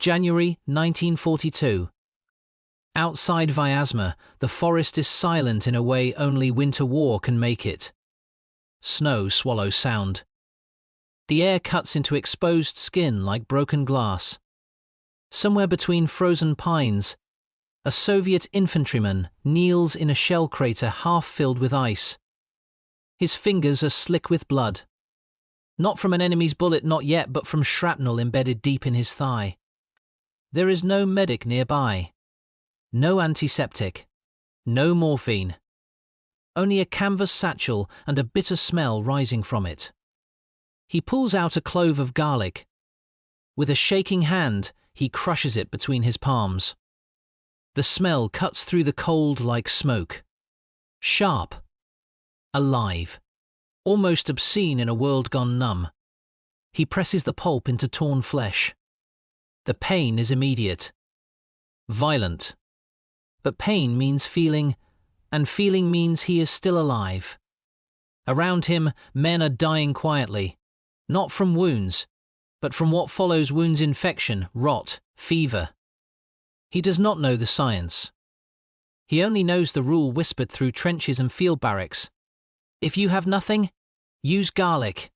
January 1942. Outside Vyazma, the forest is silent in a way only winter war can make it. Snow swallows sound. The air cuts into exposed skin like broken glass. Somewhere between frozen pines, a Soviet infantryman kneels in a shell crater half filled with ice. His fingers are slick with blood. Not from an enemy's bullet, not yet, but from shrapnel embedded deep in his thigh. There is no medic nearby. No antiseptic. No morphine. Only a canvas satchel and a bitter smell rising from it. He pulls out a clove of garlic. With a shaking hand, he crushes it between his palms. The smell cuts through the cold like smoke. Sharp. Alive. Almost obscene in a world gone numb. He presses the pulp into torn flesh. The pain is immediate. Violent. But pain means feeling, and feeling means he is still alive. Around him, men are dying quietly, not from wounds, but from what follows wounds: infection, rot, fever. He does not know the science. He only knows the rule whispered through trenches and field barracks. If you have nothing, use garlic.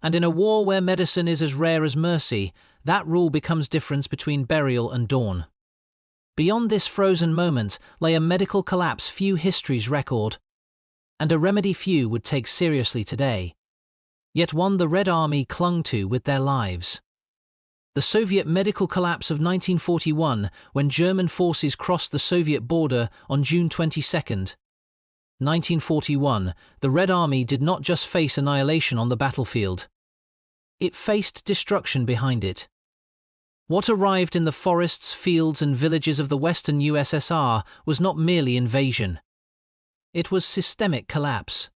And in a war where medicine is as rare as mercy, that rule becomes difference between burial and dawn. Beyond this frozen moment lay a medical collapse few histories record, and a remedy few would take seriously today, yet one the Red Army clung to with their lives. The Soviet medical collapse of 1941, when German forces crossed the Soviet border on June 22, 1941, the Red Army did not just face annihilation on the battlefield. It faced destruction behind it. What arrived in the forests, fields and villages of the Western USSR was not merely invasion. It was systemic collapse.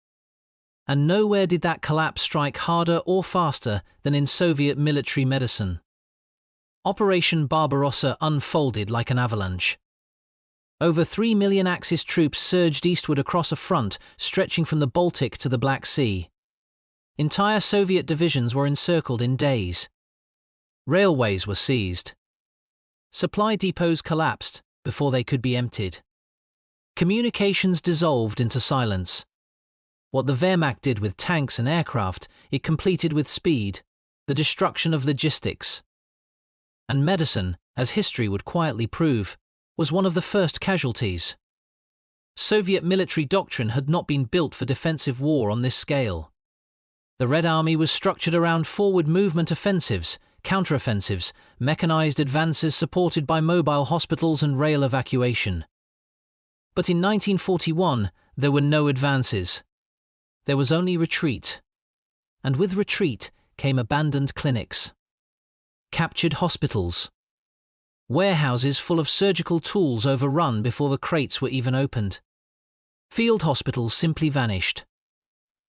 And nowhere did that collapse strike harder or faster than in Soviet military medicine. Operation Barbarossa unfolded like an avalanche. Over 3 million Axis troops surged eastward across a front stretching from the Baltic to the Black Sea. Entire Soviet divisions were encircled in days. Railways were seized. Supply depots collapsed before they could be emptied. Communications dissolved into silence. What the Wehrmacht did with tanks and aircraft, it completed with speed, the destruction of logistics. And medicine, as history would quietly prove, was one of the first casualties. Soviet military doctrine had not been built for defensive war on this scale. The Red Army was structured around forward movement offensives, counteroffensives, mechanized advances supported by mobile hospitals and rail evacuation. But in 1941, there were no advances. There was only retreat. And with retreat came abandoned clinics, captured hospitals, warehouses full of surgical tools overrun before the crates were even opened. Field hospitals simply vanished.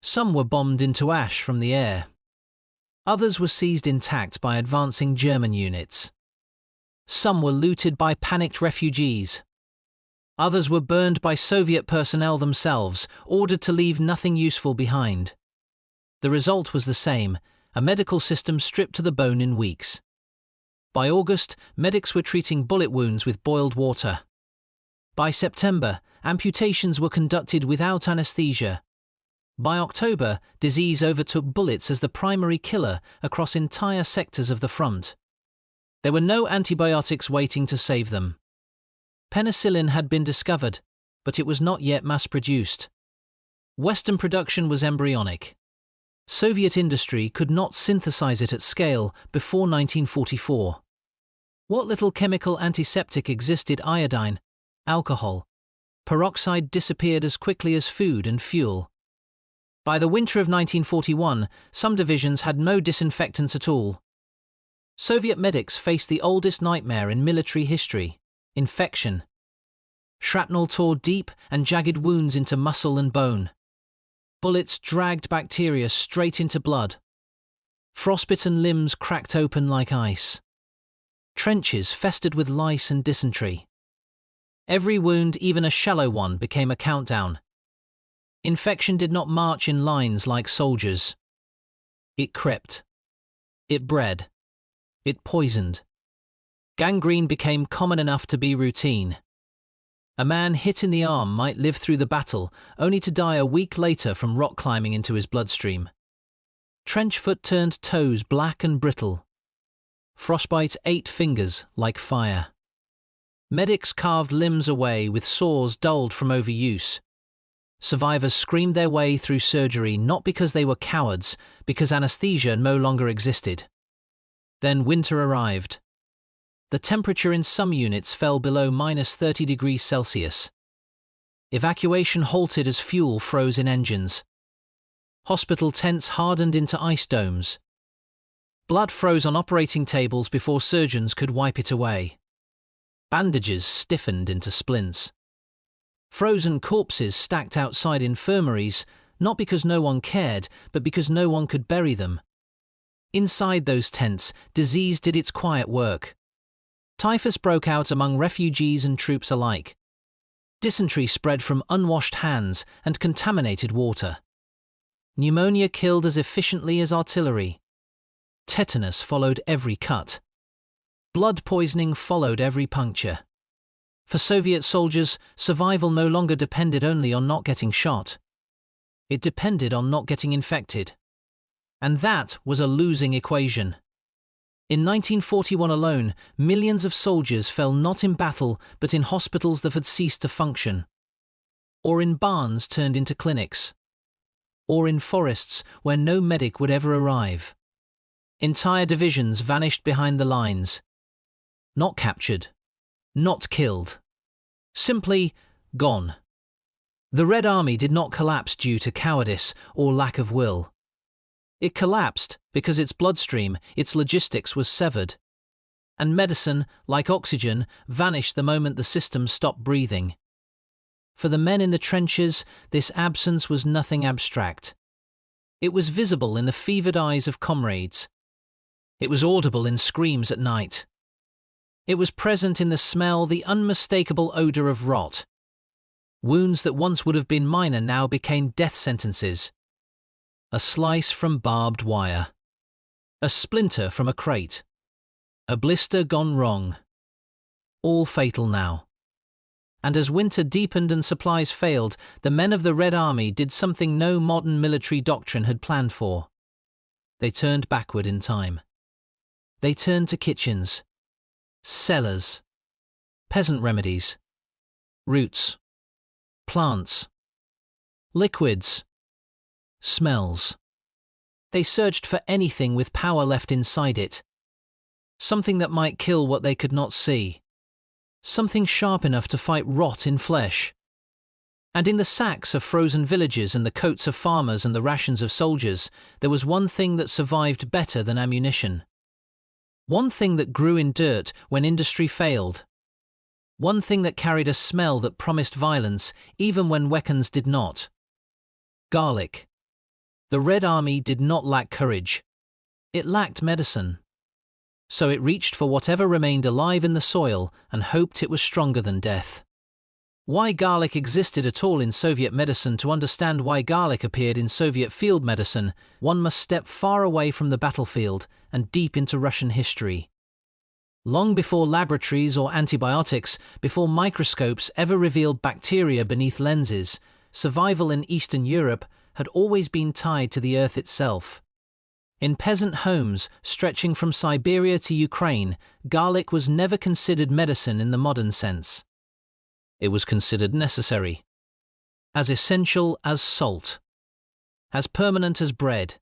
Some were bombed into ash from the air. Others were seized intact by advancing German units. Some were looted by panicked refugees. Others were burned by Soviet personnel themselves, ordered to leave nothing useful behind. The result was the same, a medical system stripped to the bone in weeks. By August, medics were treating bullet wounds with boiled water. By September, amputations were conducted without anesthesia. By October, disease overtook bullets as the primary killer across entire sectors of the front. There were no antibiotics waiting to save them. Penicillin had been discovered, but it was not yet mass-produced. Western production was embryonic. Soviet industry could not synthesize it at scale before 1944. What little chemical antiseptic existed, iodine, alcohol, peroxide, disappeared as quickly as food and fuel. By the winter of 1941, some divisions had no disinfectants at all. Soviet medics faced the oldest nightmare in military history: infection. Shrapnel tore deep and jagged wounds into muscle and bone. Bullets dragged bacteria straight into blood. Frostbitten limbs cracked open like ice. Trenches festered with lice and dysentery. Every wound, even a shallow one, became a countdown. Infection did not march in lines like soldiers. It crept. It bred. It poisoned. Gangrene became common enough to be routine. A man hit in the arm might live through the battle, only to die a week later from rock climbing into his bloodstream. Trench foot turned toes black and brittle. Frostbite ate fingers like fire. Medics carved limbs away with saws dulled from overuse. Survivors screamed their way through surgery not because they were cowards, because anesthesia no longer existed. Then winter arrived. The temperature in some units fell below -30 degrees Celsius. Evacuation halted as fuel froze in engines. Hospital tents hardened into ice domes. Blood froze on operating tables before surgeons could wipe it away. Bandages stiffened into splints. Frozen corpses stacked outside infirmaries, not because no one cared, but because no one could bury them. Inside those tents, disease did its quiet work. Typhus broke out among refugees and troops alike. Dysentery spread from unwashed hands and contaminated water. Pneumonia killed as efficiently as artillery. Tetanus followed every cut. Blood poisoning followed every puncture. For Soviet soldiers, survival no longer depended only on not getting shot. It depended on not getting infected. And that was a losing equation. In 1941 alone, millions of soldiers fell not in battle but in hospitals that had ceased to function. Or in barns turned into clinics. Or in forests where no medic would ever arrive. Entire divisions vanished behind the lines. Not captured. Not killed. Simply gone. The Red Army did not collapse due to cowardice or lack of will. It collapsed because its bloodstream, its logistics was severed. And medicine, like oxygen, vanished the moment the system stopped breathing. For the men in the trenches, this absence was nothing abstract. It was visible in the fevered eyes of comrades. It was audible in screams at night. It was present in the smell, the unmistakable odor of rot. Wounds that once would have been minor now became death sentences. A slice from barbed wire. A splinter from a crate. A blister gone wrong. All fatal now. And as winter deepened and supplies failed, the men of the Red Army did something no modern military doctrine had planned for. They turned backward in time. They turned to kitchens, cellars, peasant remedies, roots, plants, liquids, smells. They searched for anything with power left inside it. Something that might kill what they could not see. Something sharp enough to fight rot in flesh. And in the sacks of frozen villages and the coats of farmers and the rations of soldiers, there was one thing that survived better than ammunition. One thing that grew in dirt when industry failed. One thing that carried a smell that promised violence even when weapons did not. Garlic. The Red Army did not lack courage. It lacked medicine. So it reached for whatever remained alive in the soil and hoped it was stronger than death. Why garlic existed at all in Soviet medicine. To understand why garlic appeared in Soviet field medicine, one must step far away from the battlefield and deep into Russian history. Long before laboratories or antibiotics, before microscopes ever revealed bacteria beneath lenses, survival in Eastern Europe had always been tied to the earth itself. In peasant homes stretching from Siberia to Ukraine, garlic was never considered medicine in the modern sense. It was considered necessary, as essential as salt, as permanent as bread.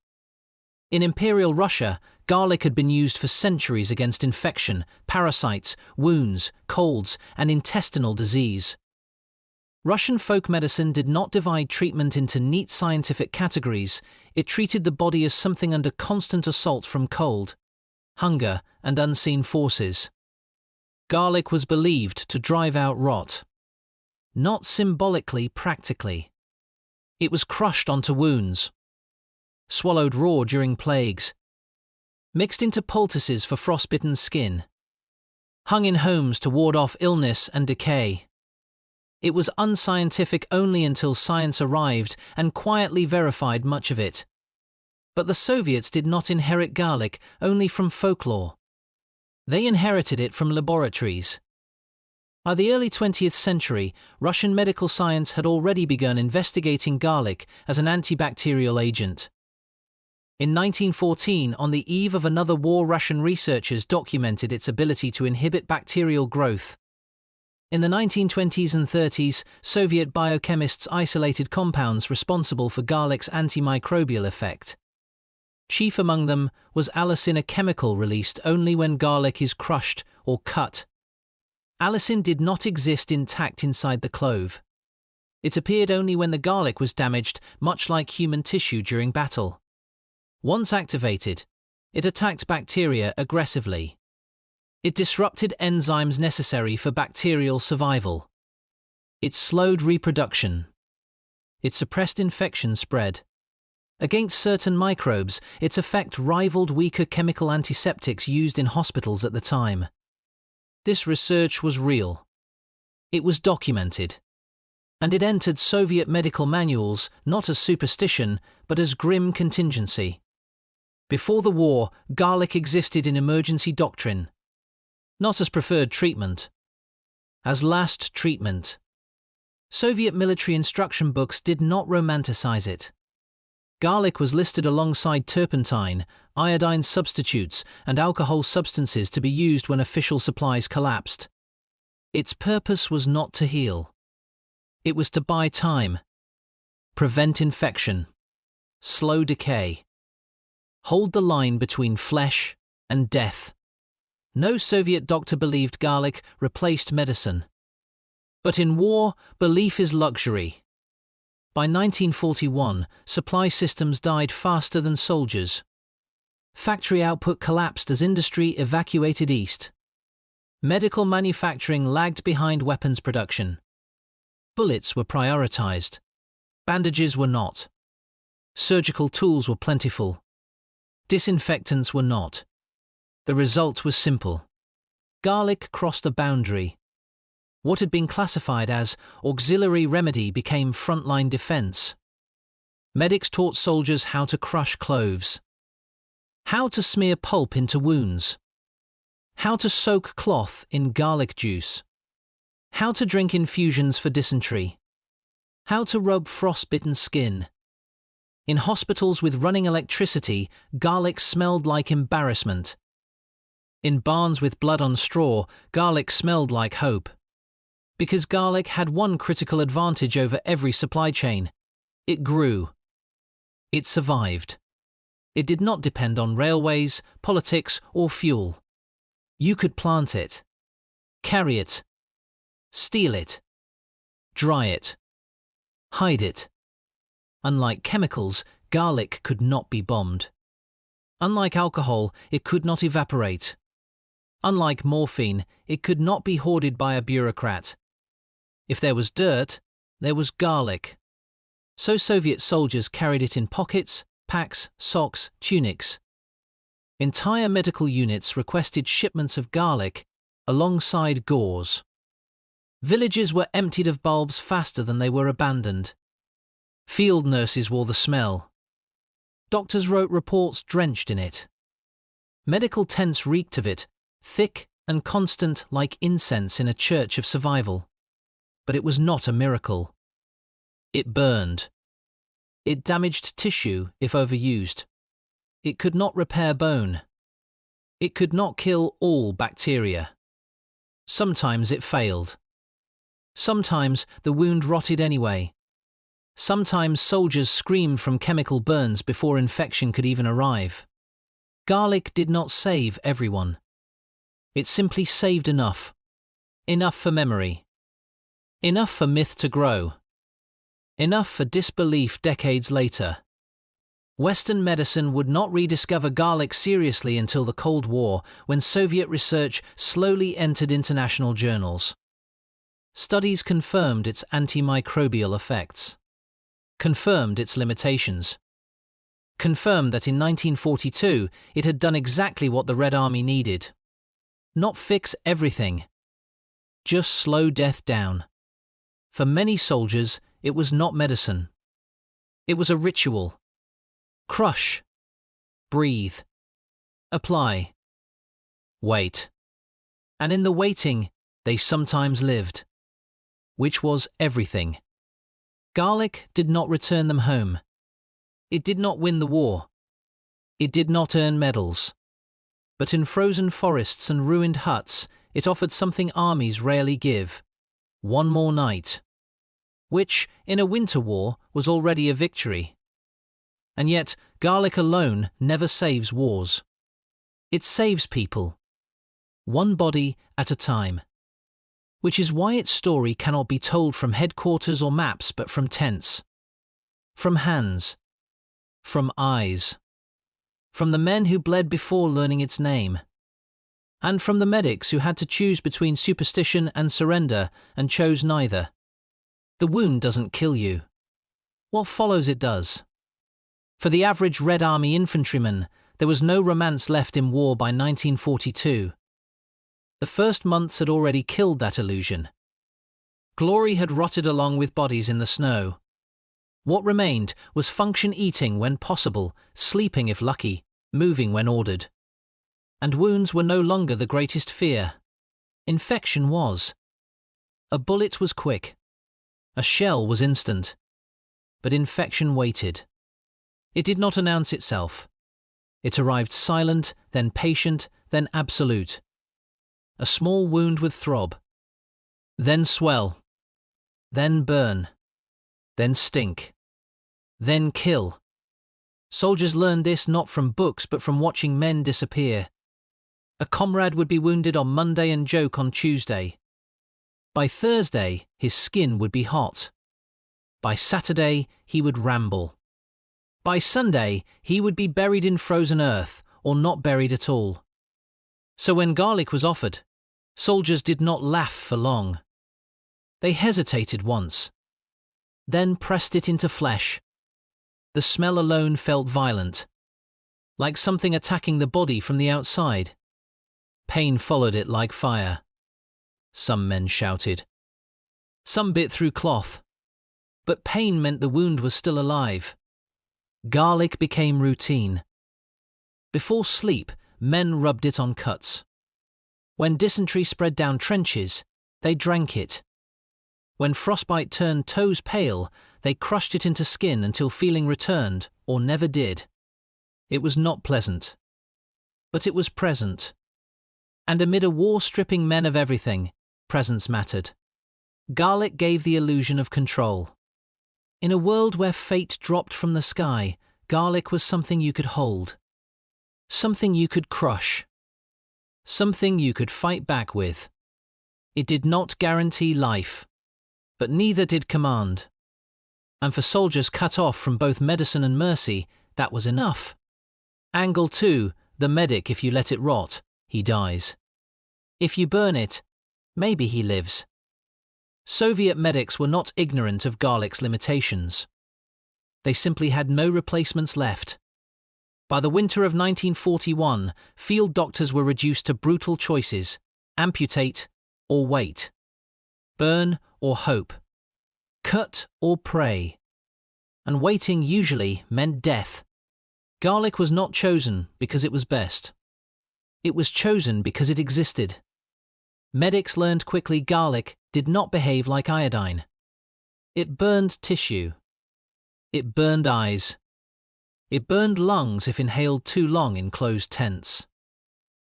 In Imperial Russia, garlic had been used for centuries against infection, parasites, wounds, colds, and intestinal disease. Russian folk medicine did not divide treatment into neat scientific categories. It treated the body as something under constant assault from cold, hunger, and unseen forces. Garlic was believed to drive out rot. Not symbolically, practically. It was crushed onto wounds, swallowed raw during plagues, mixed into poultices for frostbitten skin, hung in homes to ward off illness and decay. It was unscientific only until science arrived and quietly verified much of it. But the Soviets did not inherit garlic only from folklore. They inherited it from laboratories. By the early 20th century, Russian medical science had already begun investigating garlic as an antibacterial agent. In 1914, on the eve of another war, Russian researchers documented its ability to inhibit bacterial growth. In the 1920s and 30s, Soviet biochemists isolated compounds responsible for garlic's antimicrobial effect. Chief among them was allicin, a chemical released only when garlic is crushed or cut. Allicin did not exist intact inside the clove. It appeared only when the garlic was damaged, much like human tissue during battle. Once activated, it attacked bacteria aggressively. It disrupted enzymes necessary for bacterial survival. It slowed reproduction. It suppressed infection spread. Against certain microbes, its effect rivaled weaker chemical antiseptics used in hospitals at the time. This research was real. It was documented. And it entered Soviet medical manuals not as superstition, but as grim contingency. Before the war, garlic existed in emergency doctrine. Not as preferred treatment. As last treatment. Soviet military instruction books did not romanticize it. Garlic was listed alongside turpentine, iodine substitutes, and alcohol substances to be used when official supplies collapsed. Its purpose was not to heal. It was to buy time, prevent infection, slow decay, hold the line between flesh and death. No Soviet doctor believed garlic replaced medicine. But in war, belief is luxury. By 1941, supply systems died faster than soldiers. Factory output collapsed as industry evacuated east. Medical manufacturing lagged behind weapons production. Bullets were prioritized. Bandages were not. Surgical tools were plentiful. Disinfectants were not. The result was simple. Garlic crossed a boundary. What had been classified as auxiliary remedy became frontline defense. Medics taught soldiers how to crush cloves, how to smear pulp into wounds, how to soak cloth in garlic juice, how to drink infusions for dysentery, how to rub frostbitten skin. In hospitals with running electricity, garlic smelled like embarrassment. In barns with blood on straw, garlic smelled like hope. Because garlic had one critical advantage over every supply chain. It grew. It survived. It did not depend on railways, politics, or fuel. You could plant it, carry it, steal it, dry it, hide it. Unlike chemicals, garlic could not be bombed. Unlike alcohol, it could not evaporate. Unlike morphine, it could not be hoarded by a bureaucrat. If there was dirt, there was garlic. So Soviet soldiers carried it in pockets, packs, socks, tunics. Entire medical units requested shipments of garlic alongside gauze. Villages were emptied of bulbs faster than they were abandoned. Field nurses wore the smell. Doctors wrote reports drenched in it. Medical tents reeked of it, thick and constant like incense in a church of survival. But it was not a miracle. It burned. It damaged tissue if overused. It could not repair bone. It could not kill all bacteria. Sometimes it failed. Sometimes the wound rotted anyway. Sometimes soldiers screamed from chemical burns before infection could even arrive. Garlic did not save everyone. It simply saved enough. Enough for memory. Enough for myth to grow. Enough for disbelief decades later. Western medicine would not rediscover garlic seriously until the Cold War, when Soviet research slowly entered international journals. Studies confirmed its antimicrobial effects. Confirmed its limitations. Confirmed that in 1942 it had done exactly what the Red Army needed. Not fix everything. Just slow death down. For many soldiers, it was not medicine. It was a ritual. Crush. Breathe. Apply. Wait. And in the waiting, they sometimes lived. Which was everything. Garlic did not return them home. It did not win the war. It did not earn medals. But in frozen forests and ruined huts, it offered something armies rarely give: one more night. Which, in a winter war, was already a victory. And yet, garlic alone never saves wars. It saves people. One body at a time. Which is why its story cannot be told from headquarters or maps but from tents. From hands. From eyes. From the men who bled before learning its name. And from the medics who had to choose between superstition and surrender and chose neither. The wound doesn't kill you. What follows it does. For the average Red Army infantryman, there was no romance left in war by 1942. The first months had already killed that illusion. Glory had rotted along with bodies in the snow. What remained was function eating when possible, sleeping if lucky, moving when ordered. And wounds were no longer the greatest fear. Infection was. A bullet was quick. A shell was instant. But infection waited. It did not announce itself. It arrived silent, then patient, then absolute. A small wound would throb. Then swell. Then burn. Then stink. Then kill. Soldiers learned this not from books but from watching men disappear. A comrade would be wounded on Monday and joke on Tuesday. By Thursday, his skin would be hot. By Saturday, he would ramble. By Sunday, he would be buried in frozen earth, or not buried at all. So when garlic was offered, soldiers did not laugh for long. They hesitated once, then pressed it into flesh. The smell alone felt violent, like something attacking the body from the outside. Pain followed it like fire. Some men shouted. Some bit through cloth. But pain meant the wound was still alive. Garlic became routine. Before sleep, men rubbed it on cuts. When dysentery spread down trenches, they drank it. When frostbite turned toes pale, they crushed it into skin until feeling returned, or never did. It was not pleasant. But it was present. And amid a war stripping men of everything, presence mattered. Garlic gave the illusion of control. In a world where fate dropped from the sky, garlic was something you could hold. Something you could crush. Something you could fight back with. It did not guarantee life, but neither did command. And for soldiers cut off from both medicine and mercy, that was enough. Angle 2, the medic, if you let it rot, he dies. If you burn it, maybe he lives. Soviet medics were not ignorant of garlic's limitations. They simply had no replacements left. By the winter of 1941, field doctors were reduced to brutal choices: amputate or wait. Burn or hope. Cut or pray. And waiting usually meant death. Garlic was not chosen because it was best. It was chosen because it existed. Medics learned quickly garlic did not behave like iodine. It burned tissue. It burned eyes. It burned lungs if inhaled too long in closed tents.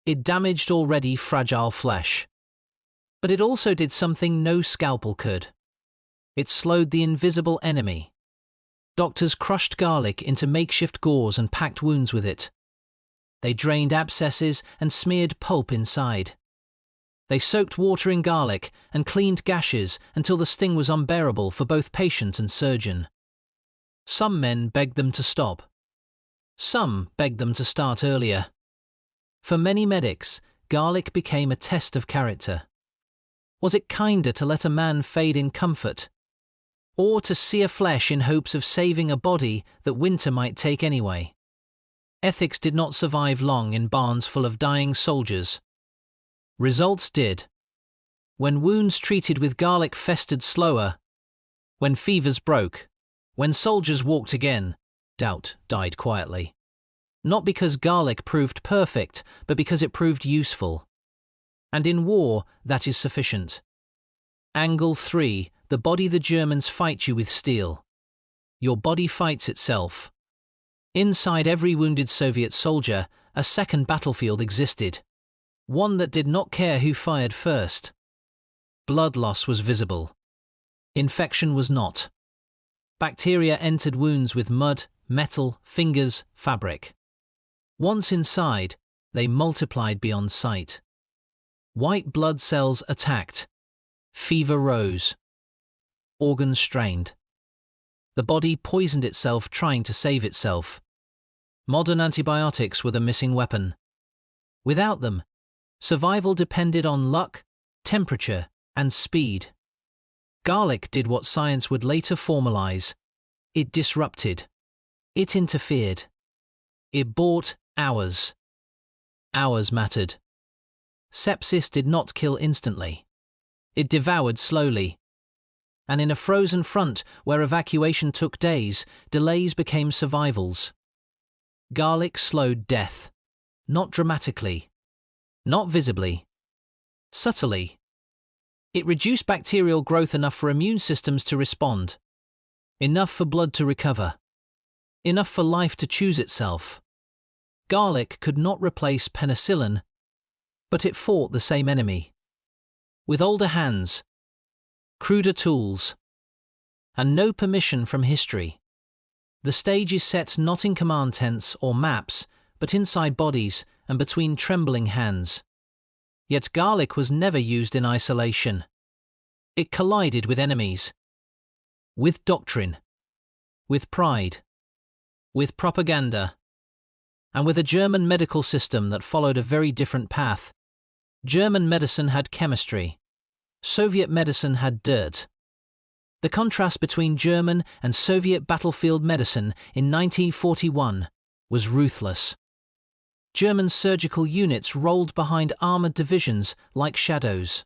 It damaged already fragile flesh. But it also did something no scalpel could. It slowed the invisible enemy. Doctors crushed garlic into makeshift gauze and packed wounds with it. They drained abscesses and smeared pulp inside. They soaked water in garlic and cleaned gashes until the sting was unbearable for both patient and surgeon. Some men begged them to stop. Some begged them to start earlier. For many medics, garlic became a test of character. Was it kinder to let a man fade in comfort, or to sear flesh in hopes of saving a body that winter might take anyway? Ethics did not survive long in barns full of dying soldiers. Results did. When wounds treated with garlic festered slower, when fevers broke, when soldiers walked again, doubt died quietly. Not because garlic proved perfect, but because it proved useful. And in war, that is sufficient. Angle 3. The body. The Germans fight you with steel. Your body fights itself. Inside every wounded Soviet soldier, a second battlefield existed. One that did not care who fired first. Blood loss was visible. Infection was not. Bacteria entered wounds with mud, metal, fingers, fabric. Once inside, they multiplied beyond sight. White blood cells attacked. Fever rose. Organs strained. The body poisoned itself trying to save itself. Modern antibiotics were the missing weapon. Without them, survival depended on luck, temperature, and speed. Garlic did what science would later formalize. It disrupted. It interfered. It bought hours. Hours mattered. Sepsis did not kill instantly. It devoured slowly. And in a frozen front where evacuation took days, delays became survivals. Garlic slowed death. Not dramatically. Not visibly. Subtly. It reduced bacterial growth enough for immune systems to respond. Enough for blood to recover. Enough for life to choose itself. Garlic could not replace penicillin, but it fought the same enemy. With older hands, cruder tools, and no permission from history. The stage is set not in command tents or maps, but inside bodies and between trembling hands. Yet garlic was never used in isolation. It collided with enemies. With doctrine. With pride. With propaganda. And with a German medical system that followed a very different path. German medicine had chemistry. Soviet medicine had dirt. The contrast between German and Soviet battlefield medicine in 1941 was ruthless. German surgical units rolled behind armored divisions like shadows.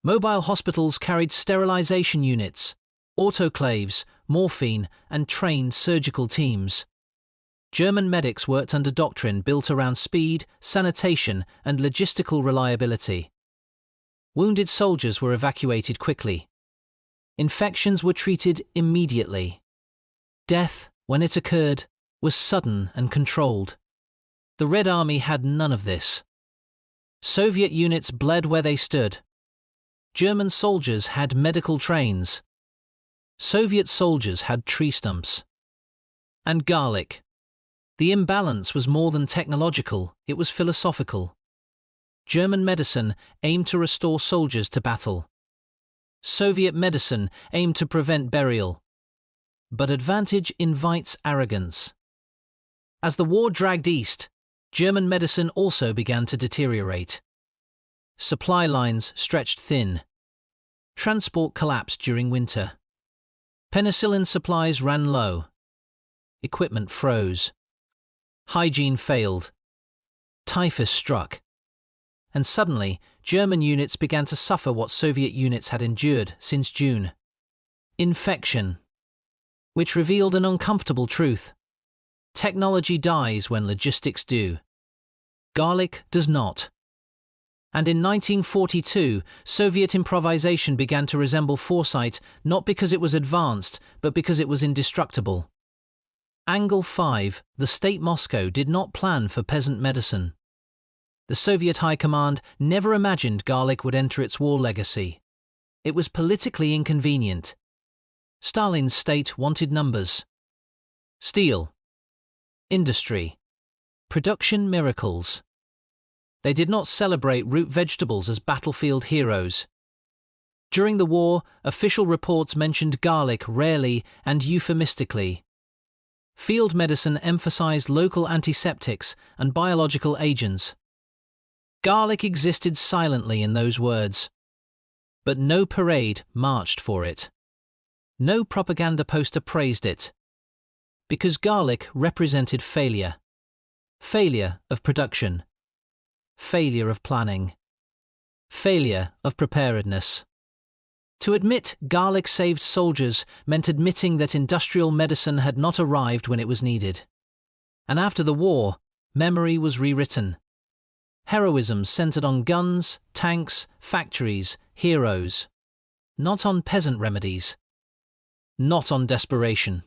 Mobile hospitals carried sterilization units, autoclaves, morphine, and trained surgical teams. German medics worked under doctrine built around speed, sanitation, and logistical reliability. Wounded soldiers were evacuated quickly. Infections were treated immediately. Death, when it occurred, was sudden and controlled. The Red Army had none of this. Soviet units bled where they stood. German soldiers had medical trains. Soviet soldiers had tree stumps. And garlic. The imbalance was more than technological, it was philosophical. German medicine aimed to restore soldiers to battle. Soviet medicine aimed to prevent burial. But advantage invites arrogance. As the war dragged east, German medicine also began to deteriorate. Supply lines stretched thin. Transport collapsed during winter. Penicillin supplies ran low. Equipment froze. Hygiene failed. Typhus struck. And suddenly, German units began to suffer what Soviet units had endured since June. Infection. Which revealed an uncomfortable truth. Technology dies when logistics do. Garlic does not. And in 1942, Soviet improvisation began to resemble foresight, not because it was advanced, but because it was indestructible. Angle 5, the state Moscow did not plan for peasant medicine. The Soviet High Command never imagined garlic would enter its war legacy. It was politically inconvenient. Stalin's state wanted numbers. Steel. Industry. Production miracles. They did not celebrate root vegetables as battlefield heroes. During the war, official reports mentioned garlic rarely and euphemistically. Field medicine emphasized local antiseptics and biological agents. Garlic existed silently in those words. But no parade marched for it. No propaganda poster praised it. Because garlic represented failure. Failure of production. Failure of planning. Failure of preparedness. To admit garlic saved soldiers meant admitting that industrial medicine had not arrived when it was needed. And after the war, memory was rewritten. Heroism centered on guns, tanks, factories, heroes. Not on peasant remedies. Not on desperation.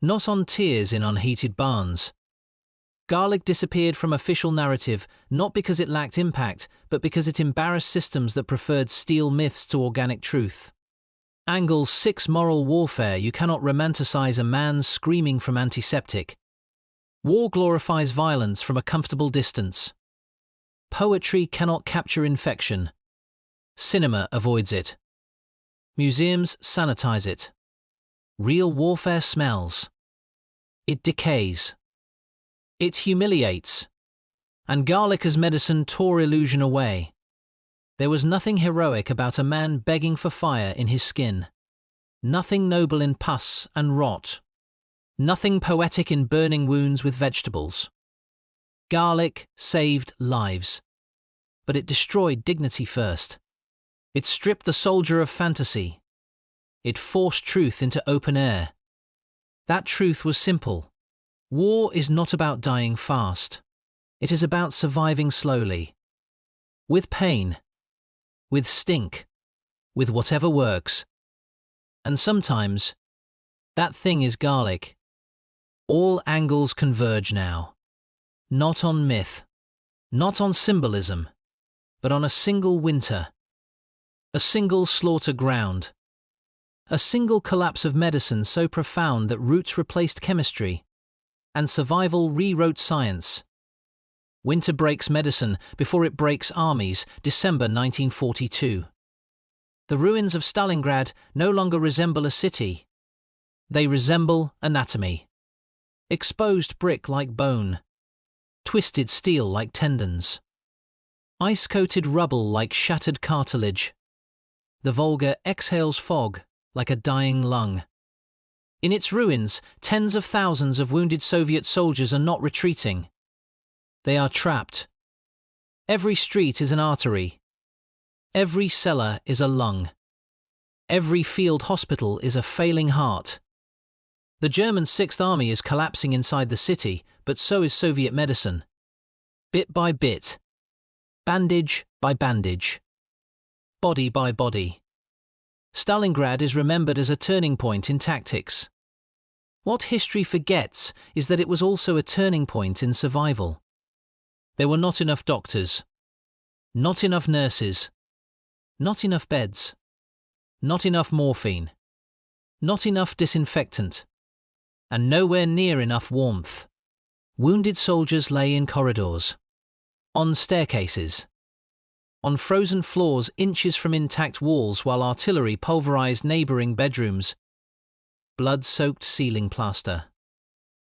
Not on tears in unheated barns. Garlic disappeared from official narrative not because it lacked impact, but because it embarrassed systems that preferred steel myths to organic truth. Angle 6. Moral warfare. You cannot romanticize a man screaming from antiseptic. War glorifies violence from a comfortable distance. Poetry cannot capture infection. Cinema avoids it. Museums sanitize it. Real warfare smells. It decays. It humiliates. And garlic as medicine tore illusion away. There was nothing heroic about a man begging for fire in his skin. Nothing noble in pus and rot. Nothing poetic in burning wounds with vegetables. Garlic saved lives. But it destroyed dignity first. It stripped the soldier of fantasy. It forced truth into open air. That truth was simple. War is not about dying fast. It is about surviving slowly. With pain. With stink. With whatever works. And sometimes, that thing is garlic. All angles converge now. Not on myth. Not on symbolism. But on a single winter. A single slaughter ground. A single collapse of medicine so profound that roots replaced chemistry. And survival rewrote science. Winter breaks medicine before it breaks armies, December 1942. The ruins of Stalingrad no longer resemble a city. They resemble anatomy. Exposed brick like bone. Twisted steel like tendons. Ice-coated rubble like shattered cartilage. The Volga exhales fog like a dying lung. In its ruins, tens of thousands of wounded Soviet soldiers are not retreating. They are trapped. Every street is an artery. Every cellar is a lung. Every field hospital is a failing heart. The German Sixth Army is collapsing inside the city, but so is Soviet medicine. Bit by bit. Bandage by bandage. Body by body. Stalingrad is remembered as a turning point in tactics. What history forgets is that it was also a turning point in survival. There were not enough doctors. Not enough nurses. Not enough beds. Not enough morphine. Not enough disinfectant. And nowhere near enough warmth. Wounded soldiers lay in corridors. On staircases. On frozen floors inches from intact walls while artillery pulverized neighboring bedrooms. Blood-soaked ceiling plaster.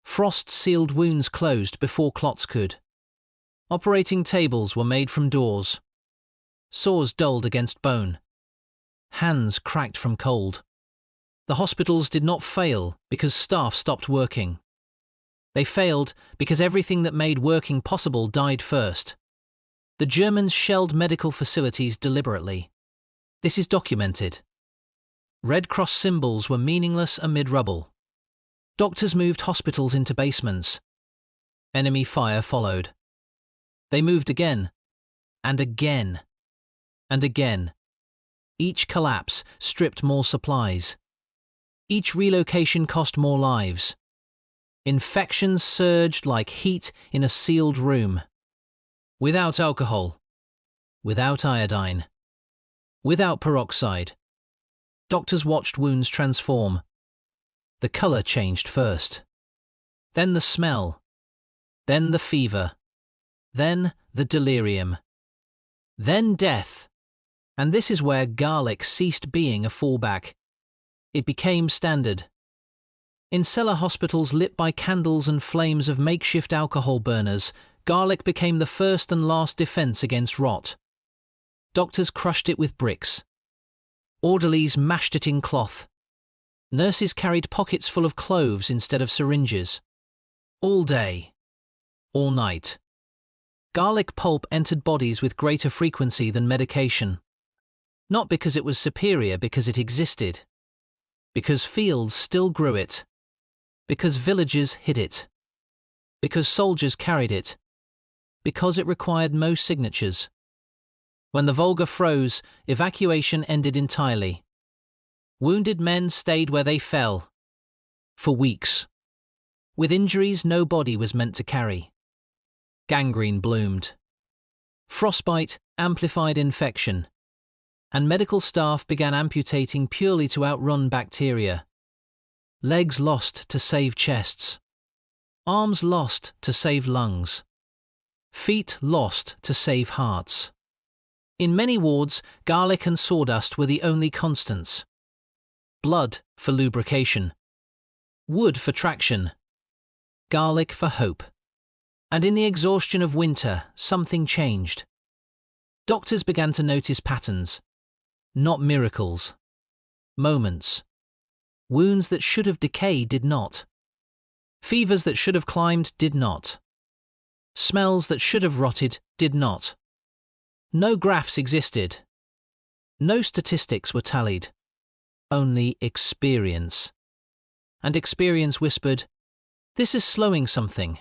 Frost-sealed wounds closed before clots could. Operating tables were made from doors. Saws dulled against bone. Hands cracked from cold. The hospitals did not fail because staff stopped working. They failed because everything that made working possible died first. The Germans shelled medical facilities deliberately. This is documented. Red Cross symbols were meaningless amid rubble. Doctors moved hospitals into basements. Enemy fire followed. They moved again, and again, and again. Each collapse stripped more supplies. Each relocation cost more lives. Infections surged like heat in a sealed room. Without alcohol. Without iodine. Without peroxide. Doctors watched wounds transform. The color changed first. Then the smell. Then the fever. Then the delirium. Then death. And this is where garlic ceased being a fallback. It became standard. In cellar hospitals lit by candles and flames of makeshift alcohol burners, garlic became the first and last defense against rot. Doctors crushed it with bricks. Orderlies mashed it in cloth. Nurses carried pockets full of cloves instead of syringes. All day. All night. Garlic pulp entered bodies with greater frequency than medication. Not because it was superior, because it existed. Because fields still grew it. Because villages hid it. Because soldiers carried it. Because it required no signatures. When the Volga froze, evacuation ended entirely. Wounded men stayed where they fell. For weeks. With injuries no body was meant to carry. Gangrene bloomed. Frostbite amplified infection. And medical staff began amputating purely to outrun bacteria. Legs lost to save chests. Arms lost to save lungs. Feet lost to save hearts. In many wards, garlic and sawdust were the only constants. Blood for lubrication. Wood for traction. Garlic for hope. And in the exhaustion of winter, something changed. Doctors began to notice patterns. Not miracles. Moments. Wounds that should have decayed did not. Fevers that should have climbed did not. Smells that should have rotted did not. No graphs existed. No statistics were tallied. Only experience. And experience whispered, "This is slowing something."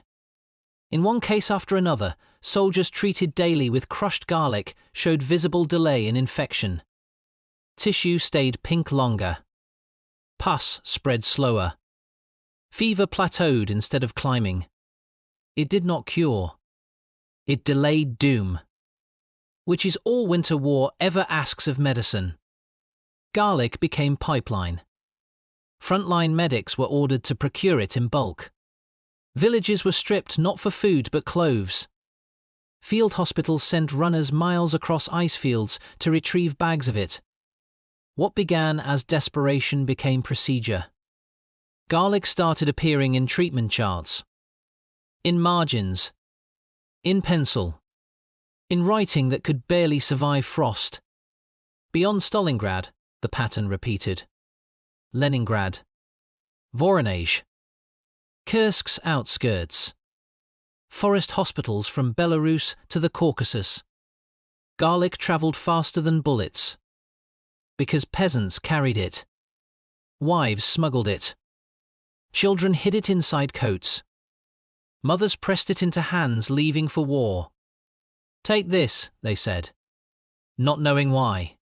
In one case after another, soldiers treated daily with crushed garlic showed visible delay in infection. Tissue stayed pink longer. Pus spread slower. Fever plateaued instead of climbing. It did not cure. It delayed doom. Which is all winter war ever asks of medicine. Garlic became pipeline. Frontline medics were ordered to procure it in bulk. Villages were stripped not for food but cloves. Field hospitals sent runners miles across ice fields to retrieve bags of it. What began as desperation became procedure. Garlic started appearing in treatment charts. In margins. In pencil. In writing that could barely survive frost. Beyond Stalingrad, the pattern repeated. Leningrad. Voronezh. Kursk's outskirts. Forest hospitals from Belarus to the Caucasus. Garlic travelled faster than bullets. Because peasants carried it. Wives smuggled it. Children hid it inside coats. Mothers pressed it into hands leaving for war. "Take this," they said. Not knowing why.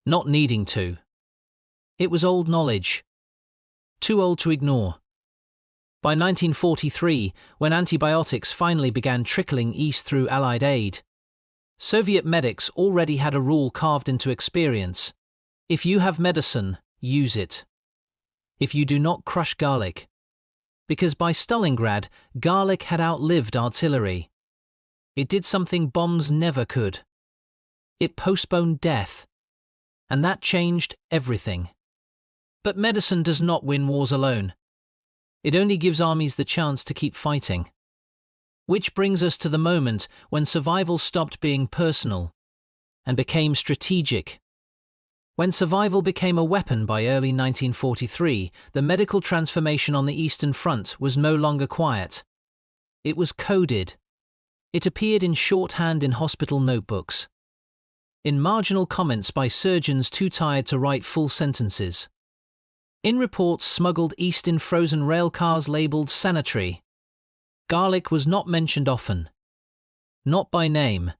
Not needing to. It was old knowledge. Too old to ignore. By 1943, when antibiotics finally began trickling east through Allied aid, Soviet medics already had a rule carved into experience. If you have medicine, use it. If you do not, crush garlic. Because by Stalingrad, garlic had outlived artillery. It did something bombs never could. It postponed death. And that changed everything. But medicine does not win wars alone. It only gives armies the chance to keep fighting. Which brings us to the moment when survival stopped being personal and became strategic. When survival became a weapon by early 1943, the medical transformation on the Eastern Front was no longer quiet. It was coded. It appeared in shorthand in hospital notebooks. In marginal comments by surgeons too tired to write full sentences. In reports smuggled east in frozen rail cars labelled sanitary. Garlic was not mentioned often. Not by name.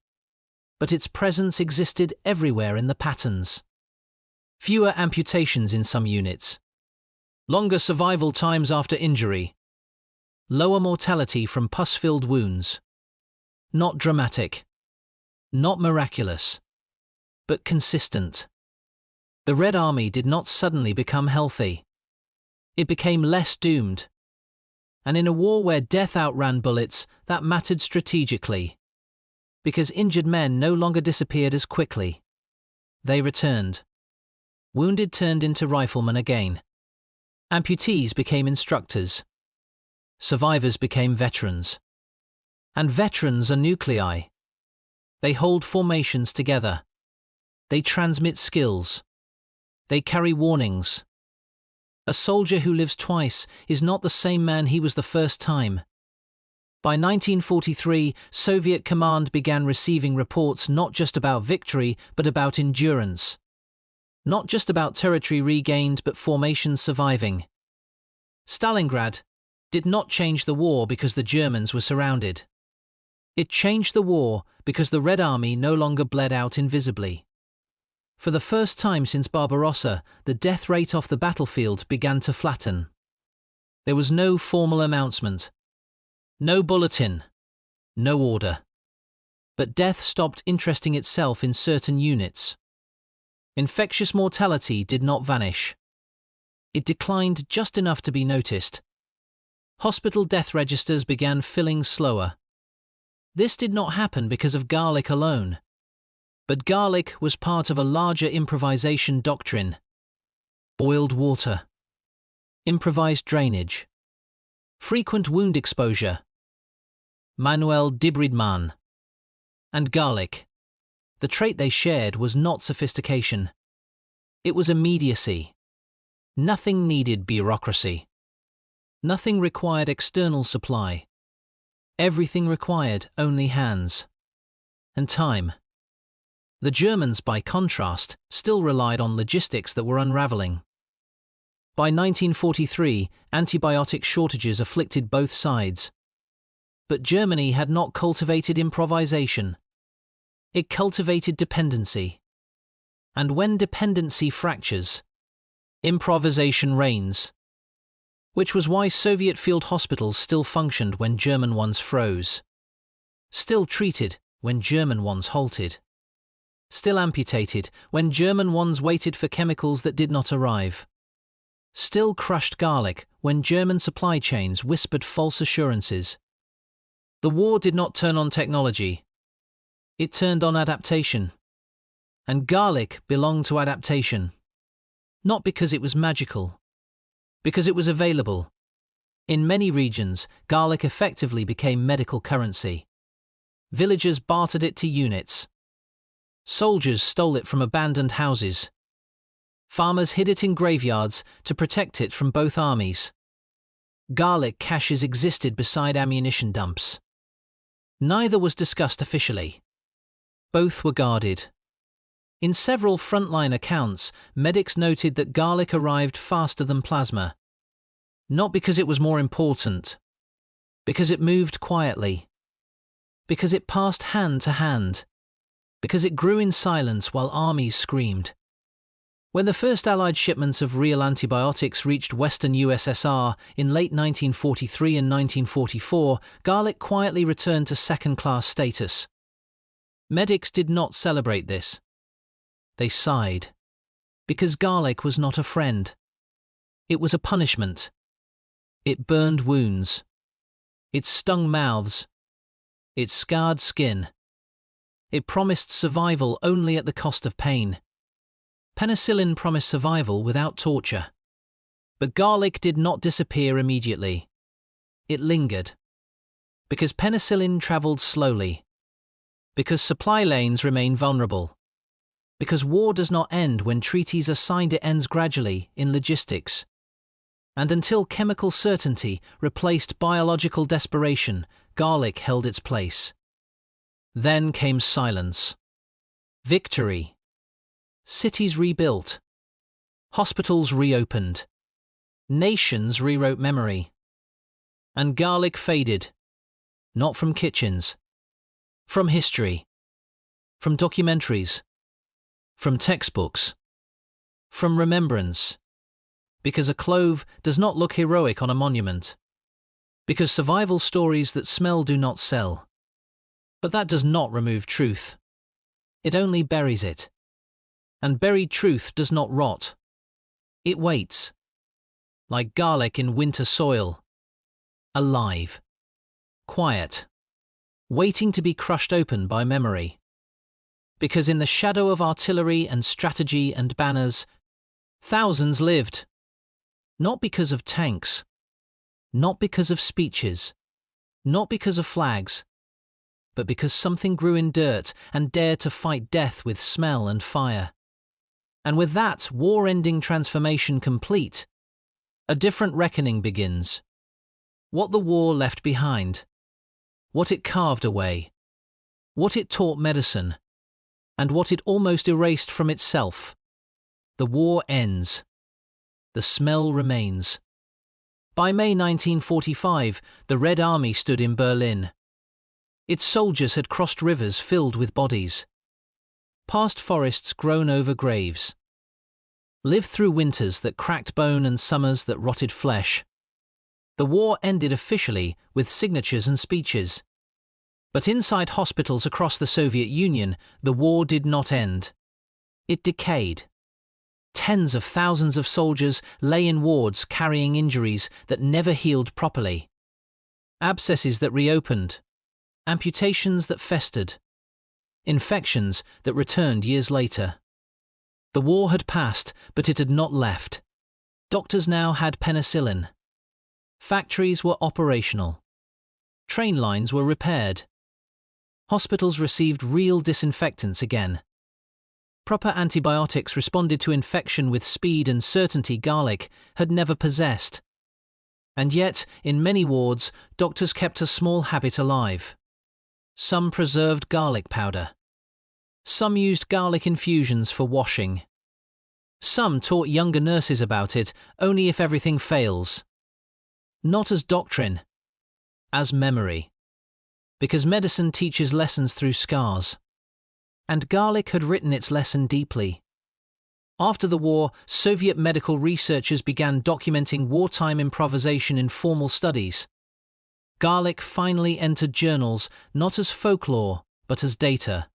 But its presence existed everywhere in the patterns. Fewer amputations in some units. Longer survival times after injury. Lower mortality from pus-filled wounds. Not dramatic. Not miraculous. But consistent. The Red Army did not suddenly become healthy. It became less doomed. And in a war where death outran bullets, that mattered strategically. Because injured men no longer disappeared as quickly. They returned. Wounded turned into riflemen again. Amputees became instructors. Survivors became veterans. And veterans are nuclei. They hold formations together. They transmit skills. They carry warnings. A soldier who lives twice is not the same man he was the first time. By 1943, Soviet command began receiving reports not just about victory, but about endurance. Not just about territory regained, but formations surviving. Stalingrad did not change the war because the Germans were surrounded. It changed the war because the Red Army no longer bled out invisibly. For the first time since Barbarossa, the death rate off the battlefield began to flatten. There was no formal announcement, no bulletin, no order. But death stopped interesting itself in certain units. Infectious mortality did not vanish. It declined just enough to be noticed. Hospital death registers began filling slower. This did not happen because of garlic alone. But garlic was part of a larger improvisation doctrine. Boiled water, improvised drainage, frequent wound exposure, manuel debridement, and garlic. The trait they shared was not sophistication. It was immediacy. Nothing needed bureaucracy. Nothing required external supply. Everything required only hands. And time. The Germans, by contrast, still relied on logistics that were unraveling. By 1943, antibiotic shortages afflicted both sides. But Germany had not cultivated improvisation. It cultivated dependency. And when dependency fractures, improvisation reigns. Which was why Soviet field hospitals still functioned when German ones froze. Still treated when German ones halted. Still amputated when German ones waited for chemicals that did not arrive. Still crushed garlic when German supply chains whispered false assurances. The war did not turn on technology. It turned on adaptation. And garlic belonged to adaptation. Not because it was magical. Because it was available. In many regions, garlic effectively became medical currency. Villagers bartered it to units. Soldiers stole it from abandoned houses. Farmers hid it in graveyards to protect it from both armies. Garlic caches existed beside ammunition dumps. Neither was discussed officially. Both were guarded. In several frontline accounts, medics noted that garlic arrived faster than plasma. Not because it was more important. Because it moved quietly. Because it passed hand to hand. Because it grew in silence while armies screamed. When the first Allied shipments of real antibiotics reached Western USSR in late 1943 and 1944, garlic quietly returned to second-class status. Medics did not celebrate this. They sighed. Because garlic was not a friend. It was a punishment. It burned wounds. It stung mouths. It scarred skin. It promised survival only at the cost of pain. Penicillin promised survival without torture. But garlic did not disappear immediately. It lingered. Because penicillin traveled slowly. Because supply lanes remain vulnerable. Because war does not end when treaties are signed, it ends gradually in logistics. And until chemical certainty replaced biological desperation, garlic held its place. Then came silence. Victory. Cities rebuilt. Hospitals reopened. Nations rewrote memory. And garlic faded. Not from kitchens. From history. From documentaries. From textbooks. From remembrance. Because a clove does not look heroic on a monument. Because survival stories that smell do not sell. But that does not remove truth. It only buries it. And buried truth does not rot. It waits. Like garlic in winter soil. Alive. Quiet. Waiting to be crushed open by memory. Because in the shadow of artillery and strategy and banners, thousands lived. Not because of tanks. Not because of speeches. Not because of flags. But because something grew in dirt and dared to fight death with smell and fire. And with that war-ending transformation complete, a different reckoning begins. What the war left behind. What it carved away. What it taught medicine. And what it almost erased from itself. The war ends. The smell remains. By May 1945, the Red Army stood in Berlin. Its soldiers had crossed rivers filled with bodies, passed forests grown over graves, lived through winters that cracked bone and summers that rotted flesh. The war ended officially with signatures and speeches. But inside hospitals across the Soviet Union, the war did not end. It decayed. Tens of thousands of soldiers lay in wards carrying injuries that never healed properly. Abscesses that reopened, amputations that festered, infections that returned years later. The war had passed, but it had not left. Doctors now had penicillin. Factories were operational. Train lines were repaired. Hospitals received real disinfectants again. Proper antibiotics responded to infection with speed and certainty garlic had never possessed. And yet, in many wards, doctors kept a small habit alive. Some preserved garlic powder. Some used garlic infusions for washing. Some taught younger nurses about it only if everything fails. Not as doctrine, as memory. Because medicine teaches lessons through scars. And garlic had written its lesson deeply. After the war, Soviet medical researchers began documenting wartime improvisation in formal studies. Garlic finally entered journals not as folklore, but as data.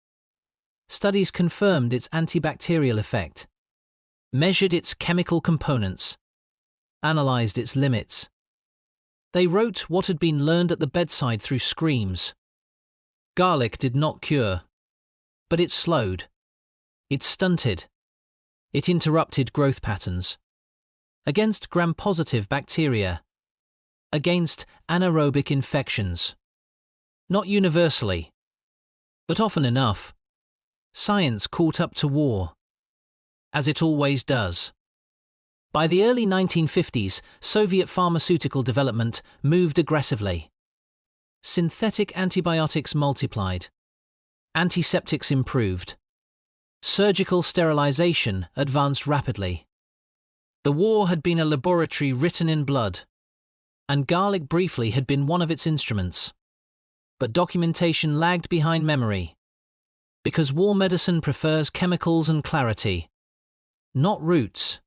Studies confirmed its antibacterial effect, measured its chemical components, analyzed its limits. They wrote what had been learned at the bedside through screams. Garlic did not cure, but it slowed. It stunted. It interrupted growth patterns. Against gram-positive bacteria. Against anaerobic infections. Not universally, but often enough. Science caught up to war. As it always does. By the early 1950s, Soviet pharmaceutical development moved aggressively. Synthetic antibiotics multiplied. Antiseptics improved. Surgical sterilization advanced rapidly. The war had been a laboratory written in blood, and garlic briefly had been one of its instruments. But documentation lagged behind memory. Because war medicine prefers chemicals and clarity, not roots.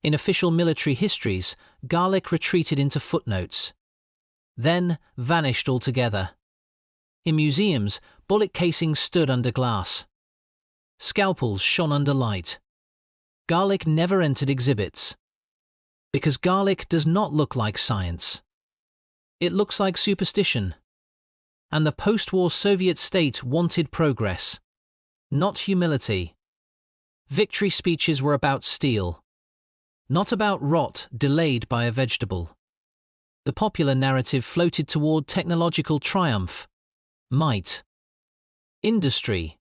In official military histories, garlic retreated into footnotes, then vanished altogether. In museums, bullet casings stood under glass. Scalpels shone under light. Garlic never entered exhibits. Because garlic does not look like science. It looks like superstition. And the post-war Soviet state wanted progress, not humility. Victory speeches were about steel, not about rot delayed by a vegetable. The popular narrative floated toward technological triumph, might, industry,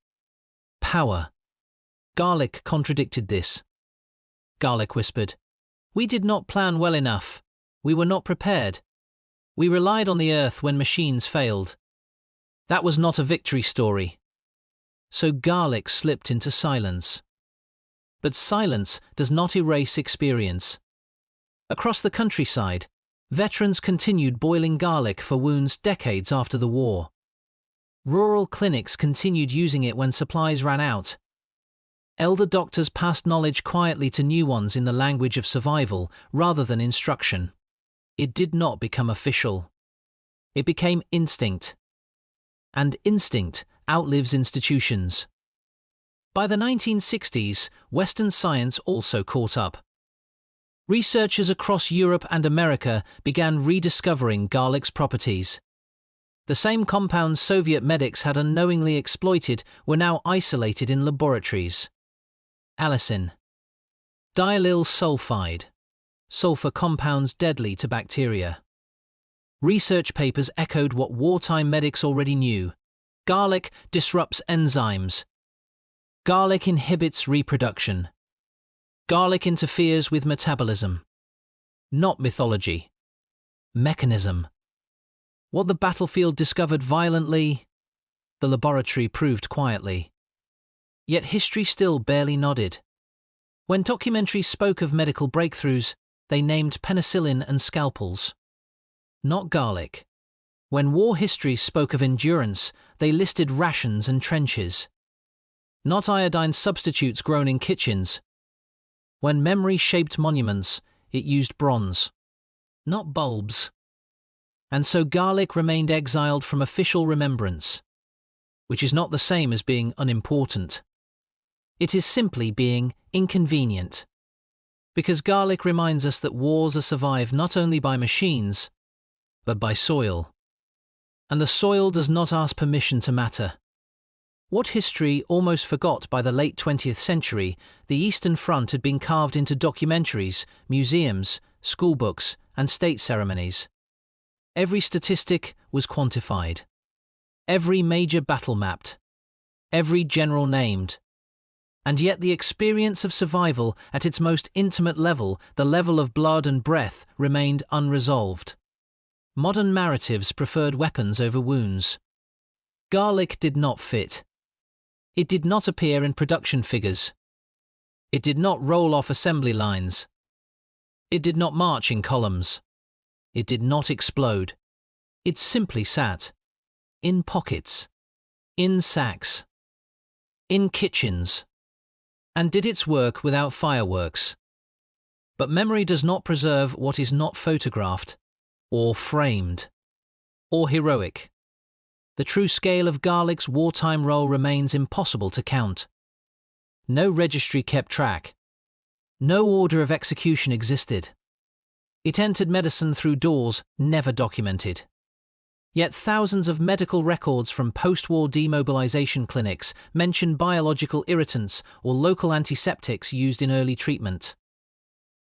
power. Garlic contradicted this. Garlic whispered, "We did not plan well enough. We were not prepared. We relied on the earth when machines failed." That was not a victory story. So garlic slipped into silence. But silence does not erase experience. Across the countryside, veterans continued boiling garlic for wounds decades after the war. Rural clinics continued using it when supplies ran out. Elder doctors passed knowledge quietly to new ones in the language of survival rather than instruction. It did not become official. It became instinct. And instinct outlives institutions. By the 1960s, Western science also caught up. Researchers across Europe and America began rediscovering garlic's properties. The same compounds Soviet medics had unknowingly exploited were now isolated in laboratories. Allicin, diallyl sulfide, sulfur compounds deadly to bacteria. Research papers echoed what wartime medics already knew. Garlic disrupts enzymes. Garlic inhibits reproduction. Garlic interferes with metabolism. Not mythology. Mechanism. What the battlefield discovered violently, the laboratory proved quietly. Yet history still barely nodded. When documentaries spoke of medical breakthroughs, they named penicillin and scalpels. Not garlic. When war history spoke of endurance, they listed rations and trenches. Not iodine substitutes grown in kitchens. When memory shaped monuments, it used bronze, not bulbs. And so garlic remained exiled from official remembrance, which is not the same as being unimportant. It is simply being inconvenient. Because garlic reminds us that wars are survived not only by machines, but by soil. And the soil does not ask permission to matter. What history almost forgot by the late 20th century, the Eastern Front had been carved into documentaries, museums, schoolbooks, and state ceremonies. Every statistic was quantified. Every major battle mapped. Every general named. And yet the experience of survival at its most intimate level, the level of blood and breath, remained unresolved. Modern narratives preferred weapons over wounds. Garlic did not fit. It did not appear in production figures. It did not roll off assembly lines. It did not march in columns. It did not explode. It simply sat. In pockets. In sacks. In kitchens. And did its work without fireworks. But memory does not preserve what is not photographed, or framed, or heroic. The true scale of garlic's wartime role remains impossible to count. No registry kept track. No order of execution existed. It entered medicine through doors never documented. Yet thousands of medical records from post-war demobilization clinics mention biological irritants or local antiseptics used in early treatment.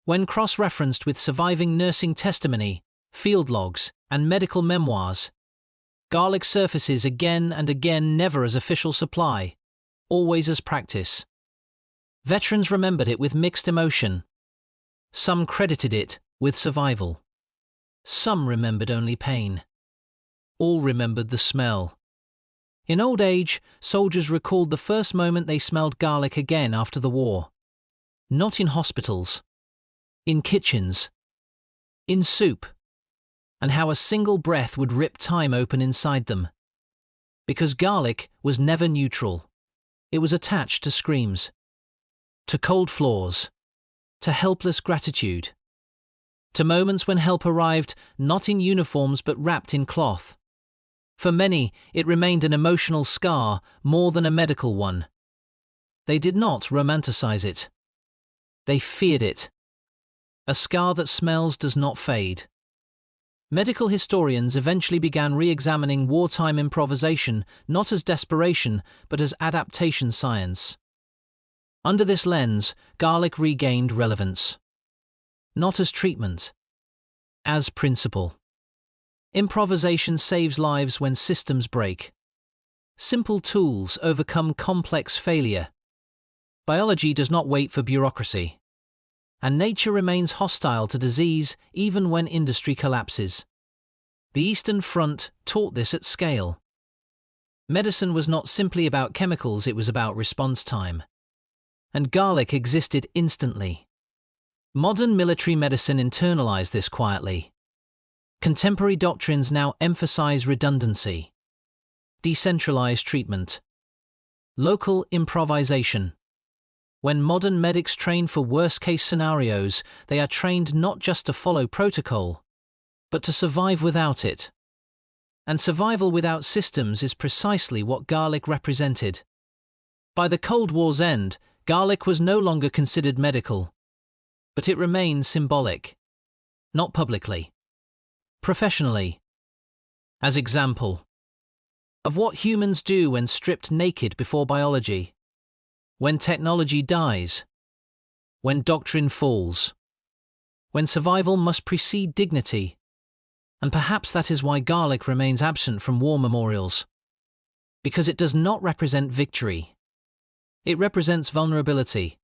When cross-referenced with surviving nursing testimony, field logs, and medical memoirs, garlic surfaces again and again, never as official supply, always as practice. Veterans remembered it with mixed emotion. Some credited it with survival. Some remembered only pain. All remembered the smell. In old age, soldiers recalled the first moment they smelled garlic again after the war. Not in hospitals. In kitchens. In soup. And how a single breath would rip time open inside them. Because garlic was never neutral. It was attached to screams. To cold floors. To helpless gratitude. To moments when help arrived, not in uniforms but wrapped in cloth. For many, it remained an emotional scar more than a medical one. They did not romanticize it. They feared it. A scar that smells does not fade. Medical historians eventually began re-examining wartime improvisation not as desperation but as adaptation science. Under this lens, garlic regained relevance. Not as treatment. As principle. Improvisation saves lives when systems break. Simple tools overcome complex failure. Biology does not wait for bureaucracy. And nature remains hostile to disease even when industry collapses. The Eastern Front taught this at scale. Medicine was not simply about chemicals, it was about response time. And garlic existed instantly. Modern military medicine internalized this quietly. Contemporary doctrines now emphasize redundancy, decentralized treatment, local improvisation. When modern medics train for worst-case scenarios, they are trained not just to follow protocol, but to survive without it. And survival without systems is precisely what garlic represented. By the Cold War's end, garlic was no longer considered medical, but it remained symbolic. Not publicly. Professionally. As example of what humans do when stripped naked before biology. When technology dies. When doctrine falls. When survival must precede dignity. And perhaps that is why garlic remains absent from war memorials. Because it does not represent victory. It represents vulnerability.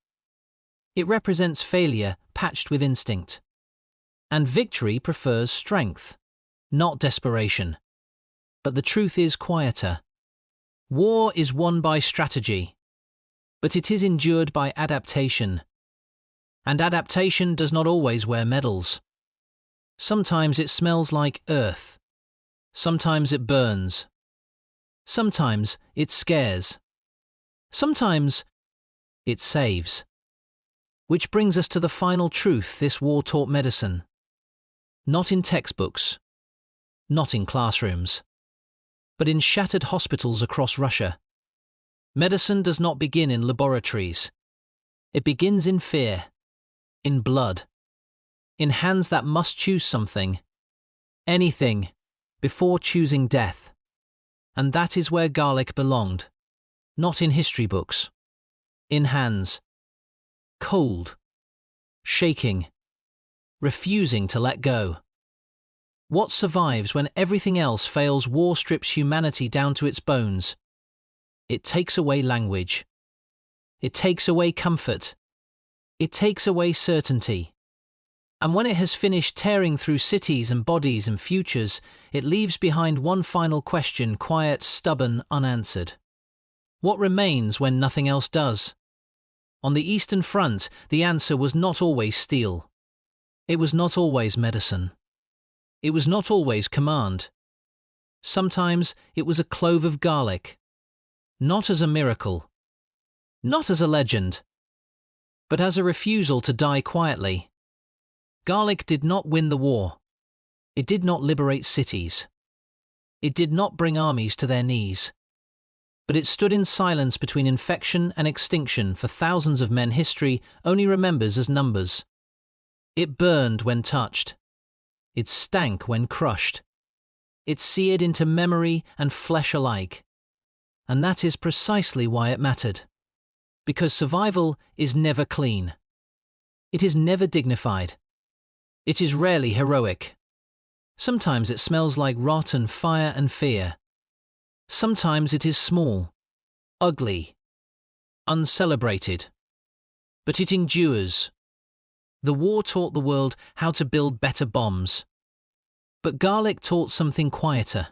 It represents failure patched with instinct. And victory prefers strength, not desperation. But the truth is quieter. War is won by strategy, but it is endured by adaptation. And adaptation does not always wear medals. Sometimes it smells like earth, Sometimes it burns. Sometimes it scares. Sometimes it saves. Which brings us to the final truth this war taught medicine. Not in textbooks, not in classrooms, but in shattered hospitals across Russia. Medicine does not begin in laboratories. It begins in fear, in blood, in hands that must choose something, anything, before choosing death. And that is where garlic belonged. Not in history books. In hands. Cold. Shaking. Refusing to let go. What survives when everything else fails? War strips humanity down to its bones. It takes away language. It takes away comfort. It takes away certainty. And when it has finished tearing through cities and bodies and futures, it leaves behind one final question, quiet, stubborn, unanswered. What remains when nothing else does? On the Eastern Front, the answer was not always steel. It was not always medicine. It was not always command. Sometimes it was a clove of garlic. Not as a miracle. Not as a legend. But as a refusal to die quietly. Garlic did not win the war. It did not liberate cities. It did not bring armies to their knees. But it stood in silence between infection and extinction for thousands of men history only remembers as numbers. It burned when touched. It stank when crushed. It seared into memory and flesh alike. And that is precisely why it mattered. Because survival is never clean. It is never dignified. It is rarely heroic. Sometimes it smells like rot and fire and fear. Sometimes it is small, ugly, uncelebrated. But it endures. The war taught the world how to build better bombs. But garlic taught something quieter.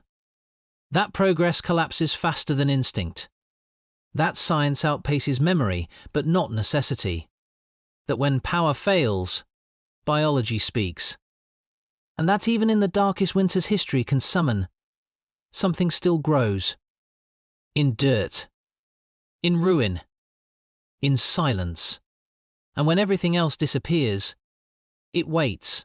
That progress collapses faster than instinct. That science outpaces memory, but not necessity. That when power fails, biology speaks. And that even in the darkest winters history can summon, something still grows. In dirt. In ruin. In silence. And when everything else disappears, it waits.